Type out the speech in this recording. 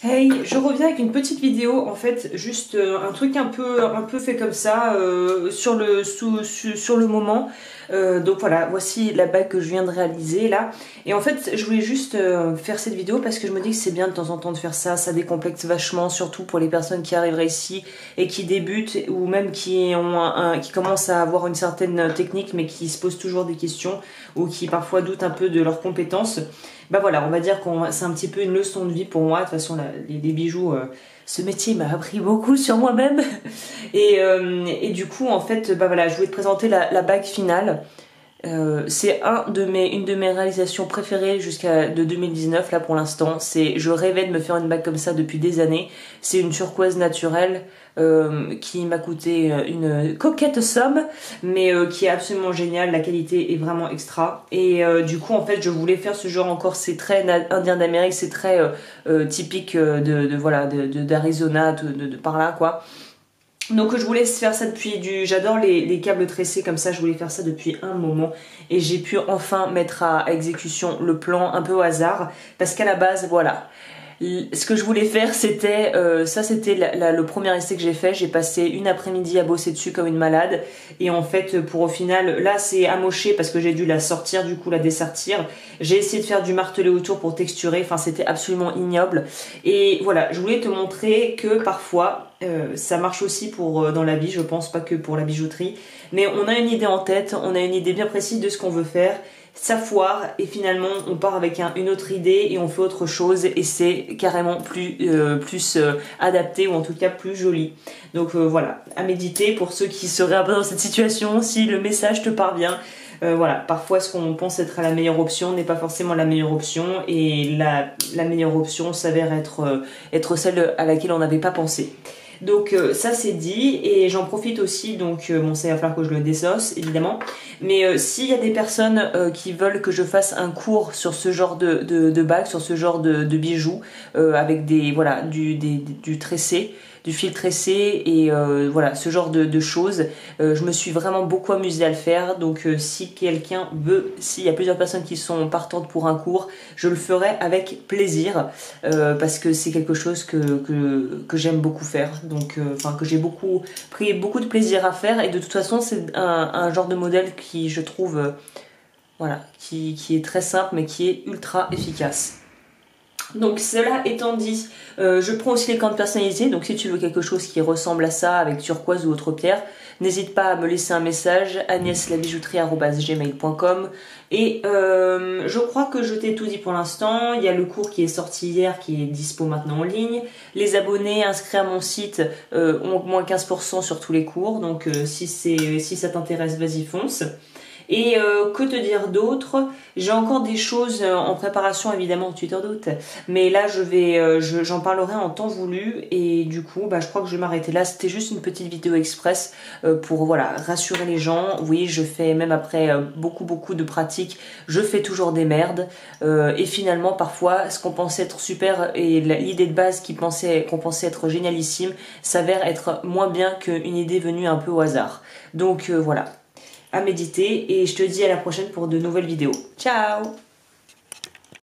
Hey, je reviens avec une petite vidéo, en fait, juste un truc un peu fait comme ça, sur le moment. Donc voilà, voici la bague que je viens de réaliser là. Et en fait, je voulais juste faire cette vidéo parce que je me dis que c'est bien de temps en temps de faire ça. Ça décomplexe vachement, surtout pour les personnes qui arriveraient ici et qui débutent ou même qui ont qui commencent à avoir une certaine technique mais qui se posent toujours des questions ou qui parfois doutent un peu de leurs compétences. Bah voilà, on va dire c'est un petit peu une leçon de vie pour moi. De toute façon, les bijoux, ce métier m'a appris beaucoup sur moi-même. Et du coup, en fait, bah voilà, je voulais te présenter la bague finale. C'est une de mes réalisations préférées jusqu'à de 2019 là pour l'instant. Je rêvais de me faire une bague comme ça depuis des années. C'est une turquoise naturelle qui m'a coûté une coquette somme, mais qui est absolument géniale. La qualité est vraiment extra. Et du coup en fait je voulais faire ce genre encore. C'est très indien d'Amérique, c'est très typique voilà d'Arizona de par là quoi. Donc je voulais faire ça j'adore les câbles tressés comme ça, je voulais faire ça depuis un moment et j'ai pu enfin mettre à exécution le plan un peu au hasard parce qu'à la base voilà, ce que je voulais faire c'était le premier essai que j'ai fait. J'ai passé une après-midi à bosser dessus comme une malade et en fait pour au final là c'est amoché parce que j'ai dû la sortir, du coup la dessertir. J'ai essayé de faire du martelé autour pour texturer, enfin c'était absolument ignoble. Et voilà, je voulais te montrer que parfois ça marche aussi pour dans la vie, je pense, pas que pour la bijouterie, mais on a une idée en tête, on a une idée bien précise de ce qu'on veut faire, ça foire et finalement on part avec une autre idée et on fait autre chose et c'est carrément plus adapté ou en tout cas plus joli. Donc voilà, à méditer pour ceux qui seraient un peu dans cette situation, si le message te parvient. Voilà, parfois ce qu'on pense être la meilleure option n'est pas forcément la meilleure option et la meilleure option s'avère être celle à laquelle on n'avait pas pensé. Donc ça c'est dit et j'en profite aussi, donc bon ça va falloir que je le désosse évidemment, mais s'il y a des personnes qui veulent que je fasse un cours sur ce genre de bague, sur ce genre de bijoux avec du tressé, du fil tressé et voilà ce genre de choses, je me suis vraiment beaucoup amusée à le faire. Donc si quelqu'un veut, s'il y a plusieurs personnes qui sont partantes pour un cours, je le ferai avec plaisir parce que c'est quelque chose que j'aime beaucoup faire, donc enfin que j'ai pris beaucoup de plaisir à faire et de toute façon c'est un genre de modèle qui je trouve voilà qui est très simple mais qui est ultra efficace. Donc cela étant dit, je prends aussi les cannes personnalisées, donc si tu veux quelque chose qui ressemble à ça avec turquoise ou autre pierre, n'hésite pas à me laisser un message, agneslabijouterie@gmail.com. Et je crois que je t'ai tout dit pour l'instant. Il y a le cours qui est sorti hier, qui est dispo maintenant en ligne. Les abonnés inscrits à mon site ont moins 15% sur tous les cours, donc si ça t'intéresse, vas-y fonce. Et que te dire d'autre? J'ai encore des choses en préparation évidemment, tu t'en doutes. Mais là j'en parlerai en temps voulu et du coup bah, je crois que je vais m'arrêter là. C'était juste une petite vidéo express pour voilà rassurer les gens. Oui, je fais même après beaucoup de pratiques, je fais toujours des merdes. Et finalement parfois ce qu'on pensait être super et l'idée de base qu'on pensait être génialissime s'avère être moins bien qu'une idée venue un peu au hasard. Donc voilà, à méditer et je te dis à la prochaine pour de nouvelles vidéos. Ciao!